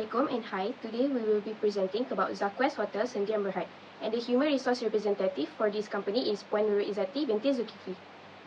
Assalamualaikum and hi. Today we will be presenting about Zaques Hotel Sdn Bhd, and the human resource representative for this company is Puan Nurul Izzati binti Zulkifli.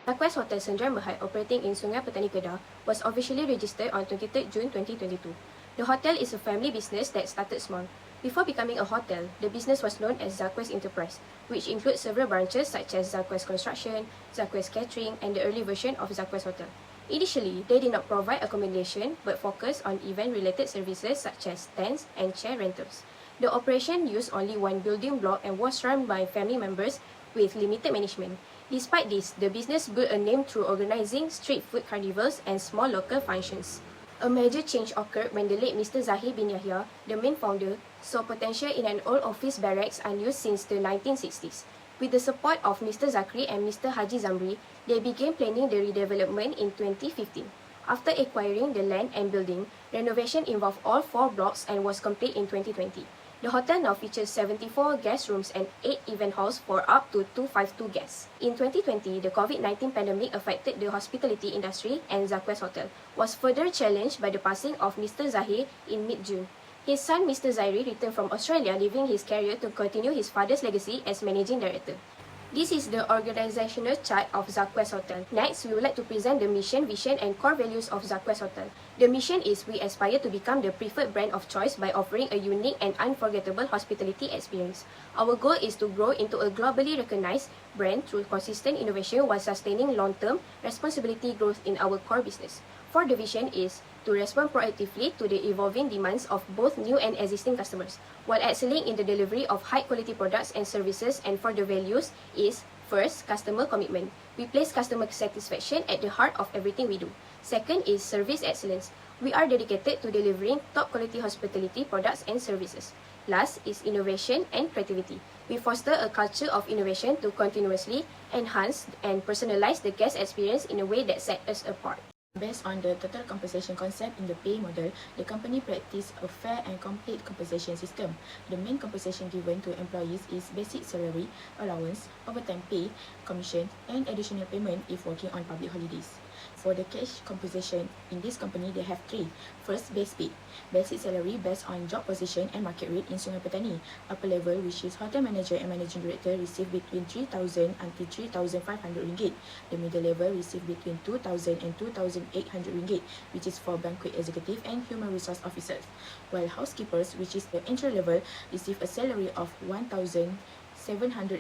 Zaques Hotel Sdn Bhd, operating in Sungai Petani Kedah, was officially registered on 23 June 2022. The hotel is a family business that started small. Before becoming a hotel, the business was known as Zaques Enterprise, which includes several branches such as Zaques Construction, Zaques Catering, and the early version of Zaques Hotel. Initially, they did not provide accommodation but focused on event-related services such as tents and chair rentals. The operation used only one building block and was run by family members with limited management. Despite this, the business built a name through organizing street food carnivals and small local functions. A major change occurred when the late Mr. Zahir bin Yahya, the main founder, saw potential in an old office barracks unused since the 1960s. With the support of Mr. Zakri and Mr. Haji Zamri, they began planning the redevelopment in 2015. After acquiring the land and building, renovation involved all 4 blocks and was complete in 2020. The hotel now features 74 guest rooms and 8 event halls for up to 252 guests. In 2020, the COVID-19 pandemic affected the hospitality industry, and Zaques Hotel was further challenged by the passing of Mr. Zahir in mid-June. His son, Mr. Zairi, returned from Australia, leaving his career to continue his father's legacy as managing director. This is the organizational chart of Zaques Hotel. Next, we would like to present the mission, vision, and core values of Zaques Hotel. The mission is we aspire to become the preferred brand of choice by offering a unique and unforgettable hospitality experience. Our goal is to grow into a globally recognized brand through consistent innovation while sustaining long-term responsibility growth in our core business. For the vision is to respond proactively to the evolving demands of both new and existing customers, while excelling in the delivery of high-quality products and services. And for the values is, first, customer commitment. We place customer satisfaction at the heart of everything we do. Second is service excellence. We are dedicated to delivering top-quality hospitality products and services. Last is innovation and creativity. We foster a culture of innovation to continuously enhance and personalize the guest experience in a way that sets us apart. Based on the total compensation concept in the pay model, the company practices a fair and complete compensation system. The main compensation given to employees is basic salary, allowance, overtime pay, commission, and additional payment if working on public holidays. For the cash compensation in this company, they have 3. First, base pay. Basic salary based on job position and market rate in Sungai Petani. Upper level, which is hotel manager and managing director, receive between 3,000 until 3,500 ringgit. The middle level receive between 2,000 and 2,800 ringgit, which is for banquet executive and human resource officers. While housekeepers, which is the entry level, receive a salary of 1,700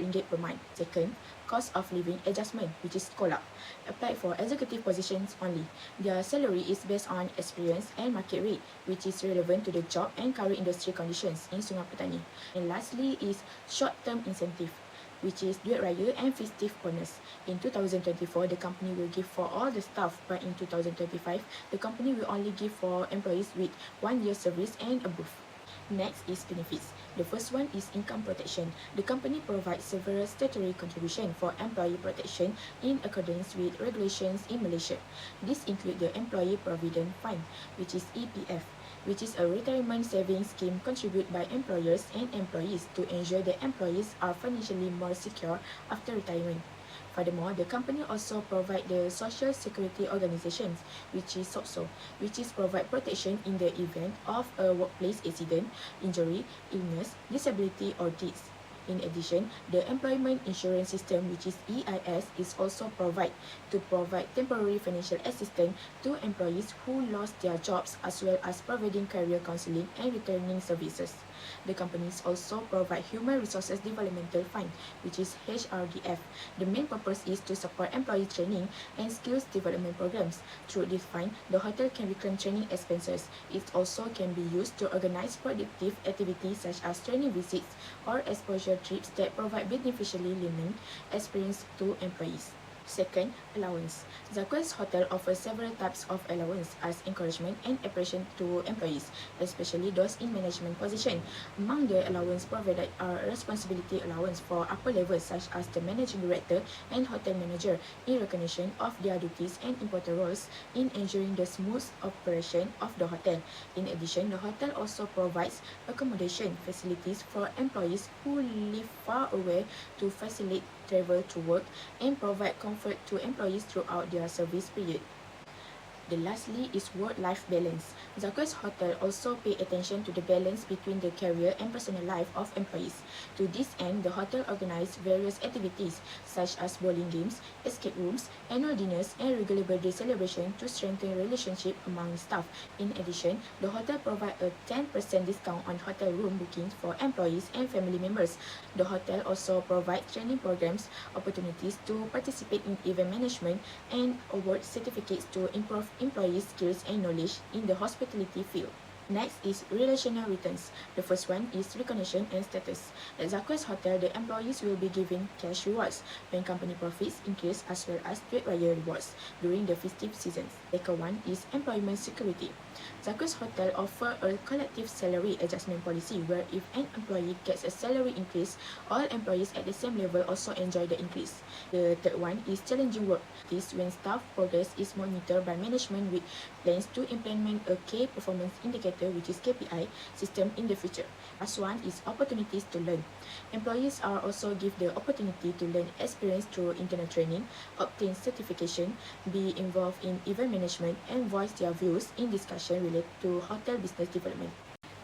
ringgit per month. Second, cost of living adjustment, which is COLA, applied for executive positions only. Their salary is based on experience and market rate, which is relevant to the job and current industry conditions in Sungai Petani. And lastly is short-term incentive, which is Duit Raya and festive bonus. In 2024, the company will give for all the staff, but in 2025, the company will only give for employees with 1 year service and above. Next is benefits. The first one is income protection. The company provides several statutory contributions for employee protection in accordance with regulations in Malaysia. This includes the Employee Provident Fund, which is EPF, which is a retirement savings scheme contributed by employers and employees to ensure that employees are financially more secure after retirement. Furthermore, the company also provides the Social Security Organizations, which is SOCSO, which is provide protection in the event of a workplace accident, injury, illness, disability, or death. In addition, the Employment Insurance System, which is EIS, is also provide temporary financial assistance to employees who lost their jobs, as well as providing career counseling and returning services. The companies also provide Human Resources Developmental Fund, which is HRDF. The main purpose is to support employee training and skills development programs. Through this fund, the hotel can reclaim training expenses. It also can be used to organize productive activities such as training visits or exposure trips that provide beneficially learning experience to employees. Second, allowance. Zaques Hotel offers several types of allowance as encouragement and appreciation to employees, especially those in management position. Among the allowance provided are responsibility allowance for upper levels such as the managing director and hotel manager in recognition of their duties and important roles in ensuring the smooth operation of the hotel. In addition, the hotel also provides accommodation facilities for employees who live far away to facilitate travel to work and provide comfort to employees throughout their service period. The lastly is work-life balance. Zaques Hotel also pay attention to the balance between the career and personal life of employees. To this end, the hotel organizes various activities such as bowling games, escape rooms, annual dinners, and regular birthday celebration to strengthen relationship among staff. In addition, the hotel provides a 10% discount on hotel room bookings for employees and family members. The hotel also provides training programs, opportunities to participate in event management, and award certificates to improve employee skills and knowledge in the hospitality field. Next is relational returns. The first one is recognition and status. At Zaques Hotel, the employees will be given cash rewards when company profits increase as well as trade raya rewards during the festive seasons. Second one is employment security. Zaques Hotel offer a collective salary adjustment policy where if an employee gets a salary increase, all employees at the same level also enjoy the increase. The third one is challenging work. This when staff progress is monitored by management with plans to implement a key performance indicator which is KPI system in the future. Last one is opportunities to learn. Employees are also given the opportunity to learn experience through internal training, obtain certification, be involved in event management, and voice their views in discussion related to hotel business development.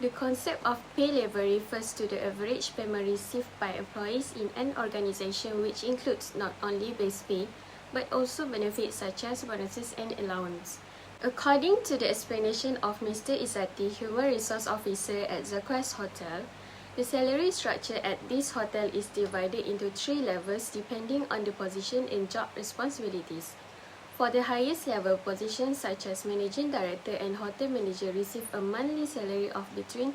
The concept of pay level refers to the average payment received by employees in an organization, which includes not only base pay but also benefits such as bonuses and allowance. According to the explanation of Mr. Izzati, Human Resource Officer at Zaques Hotel, the salary structure at this hotel is divided into 3 levels depending on the position and job responsibilities. For the highest level positions such as Managing Director and Hotel Manager receive a monthly salary of between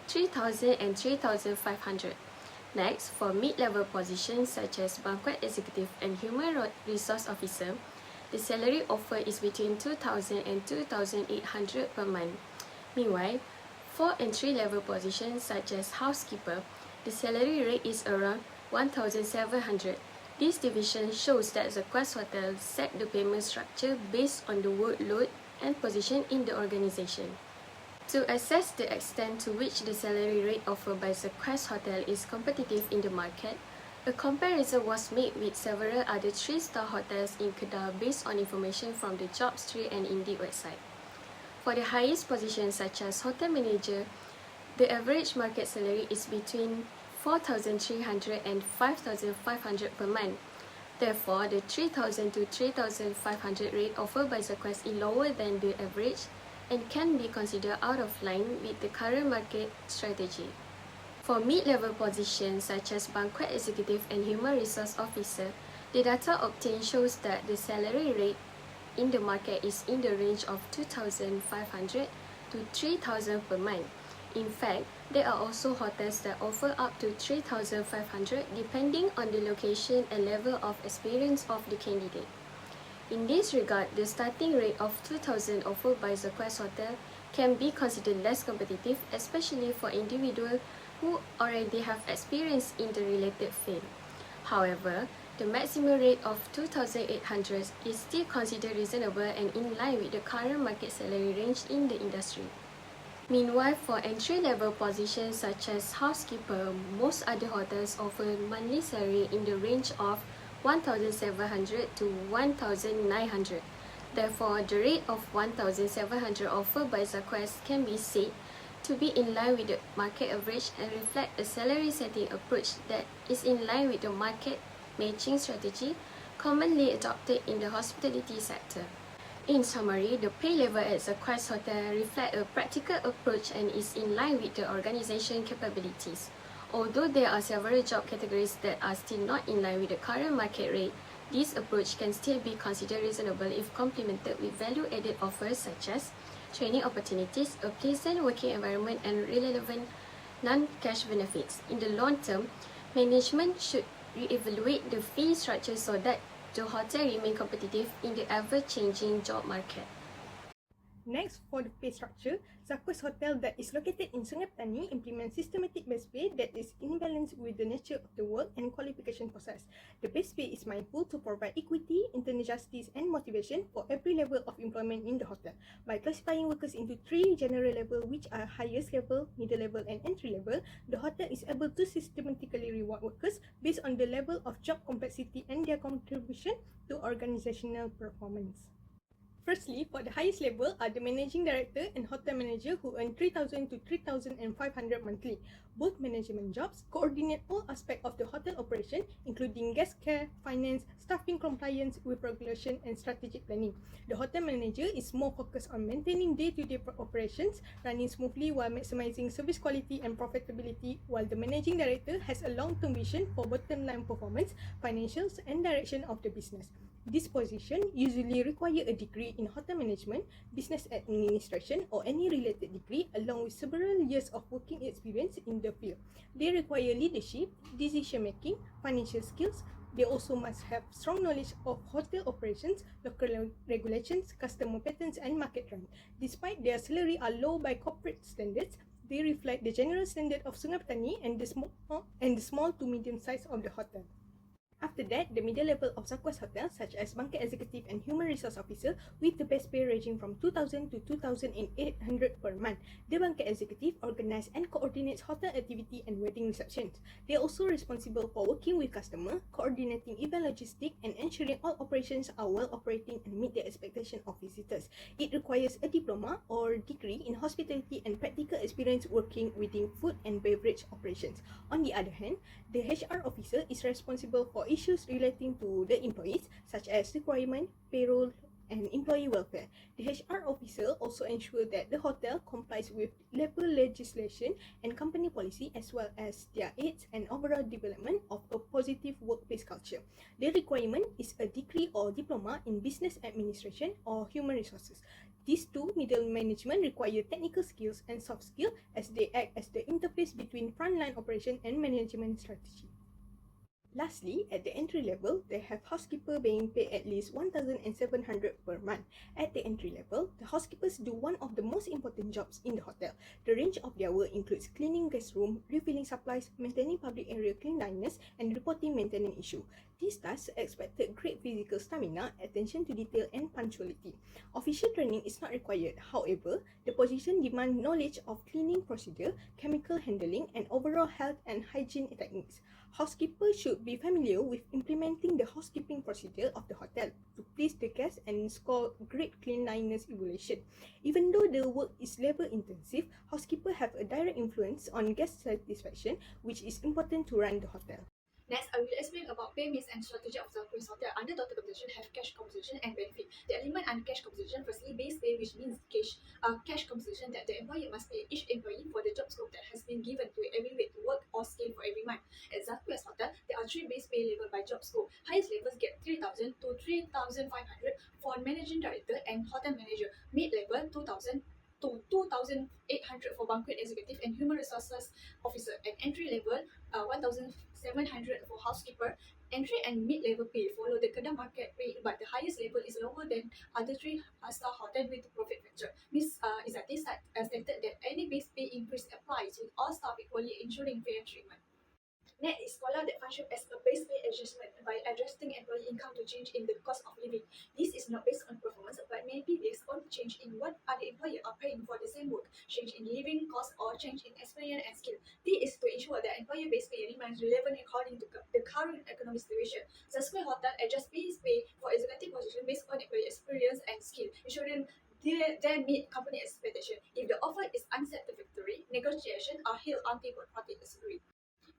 3,000 and 3,500. Next, for mid-level positions such as Banquet Executive and Human Resource Officer, the salary offer is between 2,000 and 2,800 per month. Meanwhile, for entry-level positions such as housekeeper, the salary rate is around 1,700. This division shows that Zaques Hotel set the payment structure based on the workload and position in the organization. To assess the extent to which the salary rate offered by Zaques Hotel is competitive in the market, a comparison was made with several other 3-star hotels in Kedah based on information from the Jobstreet and Indeed website. For the highest positions such as Hotel Manager, the average market salary is between 4,300 and 5,500 per month. Therefore, the 3,000 to 3,500 rate offered by Zaques is lower than the average and can be considered out of line with the current market strategy. For mid-level positions such as Banquet Executive and Human Resource Officer, the data obtained shows that the salary rate in the market is in the range of 2,500 to 3,000 per month. In fact, there are also hotels that offer up to 3,500 depending on the location and level of experience of the candidate. In this regard, the starting rate of 2,000 offered by Zaques Hotel can be considered less competitive, especially for individuals who already have experience in the related field. However, the maximum rate of 2,800 is still considered reasonable and in line with the current market salary range in the industry. Meanwhile, for entry-level positions such as housekeeper, most other hotels offer monthly salary in the range of 1,700 to 1,900. Therefore, the rate of 1,700 offered by Zaques can be said to be in line with the market average and reflect a salary setting approach that is in line with the market matching strategy commonly adopted in the hospitality sector. In summary, the pay level at Zaques Hotel reflects a practical approach and is in line with the organization capabilities. Although there are several job categories that are still not in line with the current market rate, this approach can still be considered reasonable if complemented with value-added offers such as training opportunities, a pleasant working environment, and relevant non-cash benefits. In the long term, management should re-evaluate the fee structure so that the hotel remain competitive in the ever-changing job market. Next, for the pay structure, Zaques Hotel that is located in Sungai Petani implements systematic base pay that is in balance with the nature of the work and qualification process. The base pay is mindful to provide equity, internal justice, and motivation for every level of employment in the hotel. By classifying workers into 3 general levels, which are highest level, middle level, and entry level, the hotel is able to systematically reward workers based on the level of job complexity and their contribution to organizational performance. Firstly, for the highest level are the managing director and hotel manager who earn 3,000 to 3,500 monthly. Both management jobs coordinate all aspects of the hotel operation, including guest care, finance, staffing compliance with regulation, and strategic planning. The hotel manager is more focused on maintaining day-to-day operations, running smoothly while maximizing service quality and profitability, while the managing director has a long-term vision for bottom-line performance, financials, and direction of the business. This position usually require a degree in hotel management, business administration, or any related degree, along with several years of working experience in the field. They require leadership, decision making, financial skills. They also must have strong knowledge of hotel operations, local regulations, customer patterns, and market trend. Despite their salary are low by corporate standards, they reflect the general standard of Sungai Petani and the small to medium size of the hotel. After that, the middle level of Zaques hotels such as Banquet Executive and Human Resource Officer with the best pay ranging from 2,000 to 2,800 per month. The Banquet Executive organizes and coordinates hotel activity and wedding receptions. They are also responsible for working with customer, coordinating event logistics, and ensuring all operations are well operating and meet the expectation of visitors. It requires a diploma or degree in hospitality and practical experience working within food and beverage operations. On the other hand, the HR officer is responsible for issues relating to the employees, such as requirement, payroll, and employee welfare. The HR officer also ensures that the hotel complies with local legislation and company policy, as well as their aids and overall development of a positive workplace culture. The requirement is a degree or diploma in business administration or human resources. These two, middle management, require technical skills and soft skills as they act as the interface between frontline operation and management strategy. Lastly, at the entry level, they have housekeeper being paid at least 1,700 per month. At the entry level, the housekeepers do one of the most important jobs in the hotel. The range of their work includes cleaning guest room, refilling supplies, maintaining public area cleanliness, and reporting maintenance issue. These tasks expected great physical stamina, attention to detail, and punctuality. Official training is not required. However, the position demands knowledge of cleaning procedure, chemical handling, and overall health and hygiene techniques. Housekeepers should be familiar with implementing the housekeeping procedure of the hotel to please the guests and score great cleanliness evaluation. Even though the work is labor intensive, housekeepers have a direct influence on guest satisfaction, which is important to run the hotel. Next, I will explain about pay mix and strategy of Zaques Hotel. Under total compensation have cash compensation and benefit. The element under cash compensation, firstly, base pay, which means cash compensation that the employer must pay each employee for the job scope that has been given to every week to work or skill for every month. At Zaques Hotel, there are three base pay levels by job scope. Highest levels get 3,000 to 3,500 for managing director and hotel manager. Mid level 2,000 to 2,800 for banquet executive and human resources officer, and entry level 1,700 for housekeeper. Entry and mid-level pay follow the Kedah market rate, but the highest level is lower than other three-star hotel with profit factor. Ms. Izati stated that any base pay increase applies with all staff equally, ensuring fair treatment. Net is sekolah that function as a base pay adjustment by adjusting employee income to change in the cost of living. This is not based on performance, but may be based on change in what other employers are paying for the same work, change in living cost, or change in experience and skill. This is to ensure that employer base pay remains relevant according to the current economic situation. Zaques Hotel adjusts base pay for executive position based on employee experience and skill, ensuring they meet company expectation. If the offer is unsatisfactory, negotiations are held until both parties agree.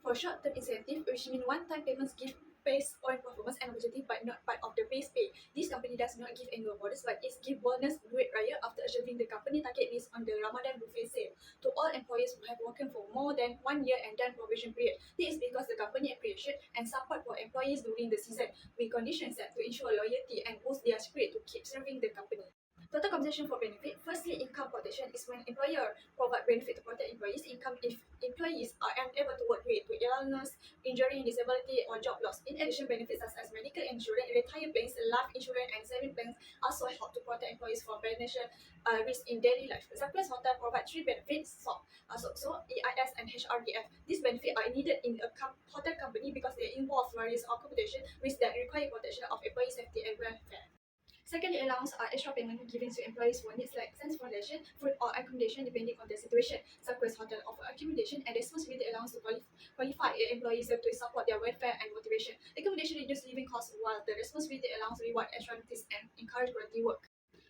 For short-term incentive, which mean one-time payments give based on performance and objective but not part of the base pay. This company does not give annual bonus but it gives bonus duit raya after achieving the company target based on the Ramadan buffet sale to all employees who have worked for more than 1 year and done probation period. This is because the company appreciate and support for employees during the season with conditions set to ensure loyalty and boost their spirit to keep serving the company. Total compensation for benefit. Firstly, income protection is when employer provide benefit to protect employees' income if employees are unable to work due to illness, injury, disability, or job loss. In addition, benefits such as medical insurance, retirement plans, life insurance, and saving plans also help to protect employees from financial risk in daily life. Zaques Hotel provide three benefits: EIS, and HRDF. These benefits are needed in a hotel company because they involve various occupations risks that require protection of employee safety and welfare. Secondly, allowance are extra payment given to employees for needs like transportation, food, or accommodation depending on their situation. Zaques Hotel offer accommodation and responsibility allowance to qualify employees to support their welfare and motivation. Accommodation reduces living costs while the responsibility allowance reward extra activities and encourage quality work.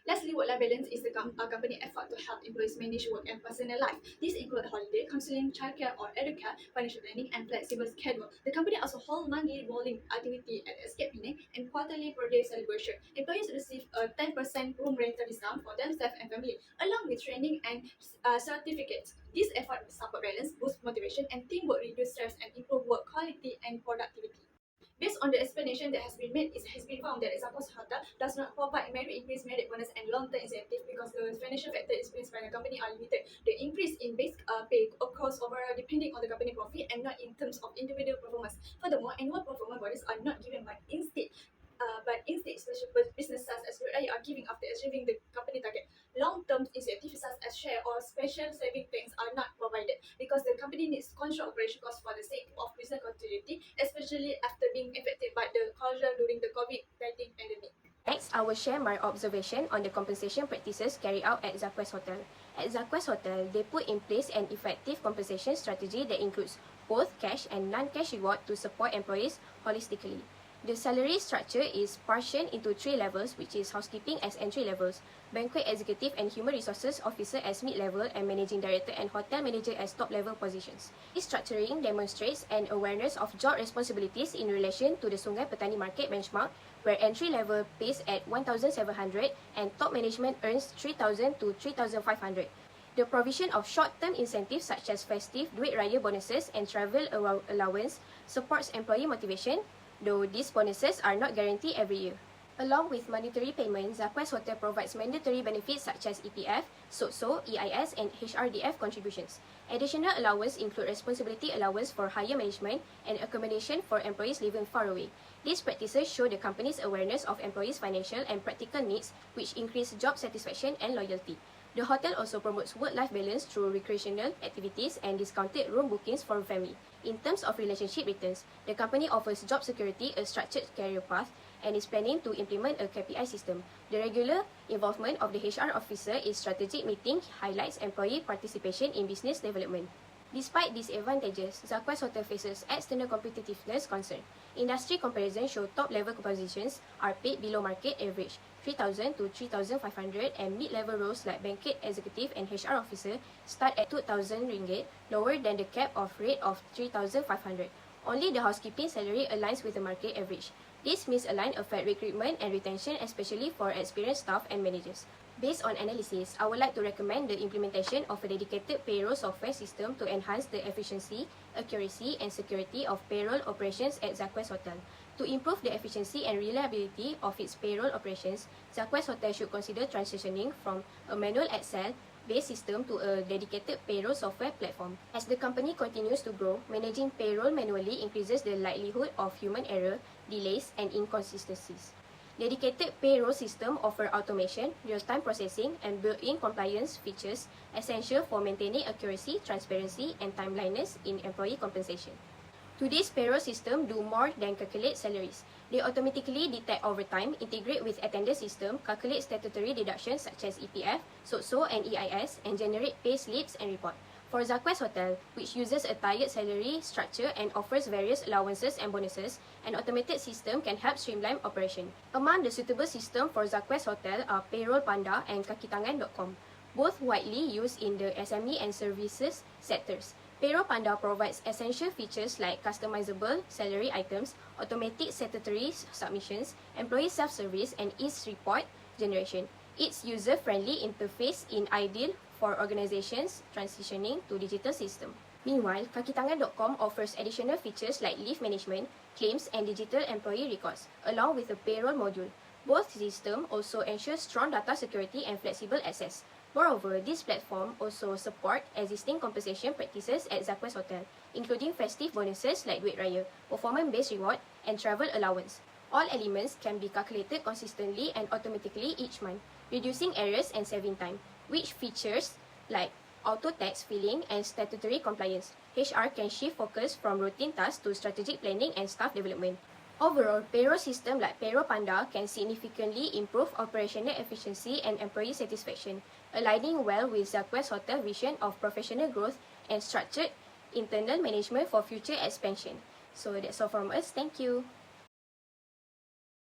Lastly, work-life balance is the company effort to help employees manage work and personal life. These include holiday, counseling, childcare or educare, financial planning, and flexible schedule. The company also holds monthly bowling activity at escape planning and quarterly birthday celebration. Employees receive a 10% room rental discount for themselves and family, along with training and certificates. These efforts support balance, boost motivation, and teamwork, reduce stress, and improve work quality and productivity. Based on the explanation that has been made, it has been found that Zaques Hotel does not provide merit increase, merit bonus, and long-term incentive because the financial factor experienced by the company are limited. The increase in base pay occurs overall depending on the company profit and not in terms of individual performance. Furthermore, annual performance bonus are not given but instead special business such as Raya are giving after achieving the company target. Long-term incentives such as share or special saving plans are not provided because the company needs to control operation costs for the sake of business continuity, especially after being affected by the closure during the COVID-19 pandemic. Next, I will share my observation on the compensation practices carried out at Zaques Hotel. At Zaques Hotel, they put in place an effective compensation strategy that includes both cash and non-cash reward to support employees holistically. The salary structure is partitioned into 3 levels, which is housekeeping as entry levels, banquet executive and human resources officer as mid-level, and managing director and hotel manager as top-level positions. This structuring demonstrates an awareness of job responsibilities in relation to the Sungai Petani Market benchmark, where entry level pays at 1,700 and top management earns 3,000 to 3,500. The provision of short-term incentives such as festive, duit raya bonuses, and travel allowance supports employee motivation, though these bonuses are not guaranteed every year. Along with monetary payment, Zaques Hotel provides mandatory benefits such as EPF, SOTSO, EIS, and HRDF contributions. Additional allowance include responsibility allowance for higher management and accommodation for employees living far away. These practices show the company's awareness of employees' financial and practical needs, which increase job satisfaction and loyalty. The hotel also promotes work-life balance through recreational activities and discounted room bookings for family. In terms of relationship returns, the company offers job security, a structured career path, and is planning to implement a KPI system. The regular involvement of the HR officer in strategic meetings highlights employee participation in business development. Despite these advantages, Zaques Hotel faces external competitiveness concern. Industry comparisons show top-level positions are paid below market average, 3,000 to 3,500, and mid-level roles like banquet executive and HR officer start at 2,000 ringgit, lower than the cap of rate of 3,500. Only the housekeeping salary aligns with the market average. This misaligned affect recruitment and retention, especially for experienced staff and managers. Based on analysis, I would like to recommend the implementation of a dedicated payroll software system to enhance the efficiency, accuracy, and security of payroll operations at Zaques Hotel. To improve the efficiency and reliability of its payroll operations, Zaques Hotel should consider transitioning from a manual Excel-based system to a dedicated payroll software platform. As the company continues to grow, managing payroll manually increases the likelihood of human error, delays, and inconsistencies. Dedicated payroll system offer automation, real-time processing, and built-in compliance features essential for maintaining accuracy, transparency, and timeliness in employee compensation. Today's payroll system do more than calculate salaries. They automatically detect overtime, integrate with attendance system, calculate statutory deductions such as EPF, SOTSO, and EIS, and generate pay slips and report. For Zaques Hotel, which uses a tiered salary structure and offers various allowances and bonuses, an automated system can help streamline operation. Among the suitable systems for Zaques Hotel are Payroll Panda and Kakitangan.com, both widely used in the SME and services sectors. Payroll Panda provides essential features like customizable salary items, automatic statutory submissions, employee self-service, and e-report generation. Its user-friendly interface is ideal for organizations transitioning to digital system. Meanwhile, Kakitangan.com offers additional features like leave management, claims, and digital employee records, along with a payroll module. Both systems also ensure strong data security and flexible access. Moreover, this platform also supports existing compensation practices at Zaques Hotel, including festive bonuses like duit raya, performance-based reward, and travel allowance. All elements can be calculated consistently and automatically each month, reducing errors and saving time, which features like auto tax filing and statutory compliance. HR can shift focus from routine tasks to strategic planning and staff development. Overall, payroll system like Payroll Panda can significantly improve operational efficiency and employee satisfaction, aligning well with Zaques Hotel vision of professional growth and structured internal management for future expansion. So that's all from us. Thank you.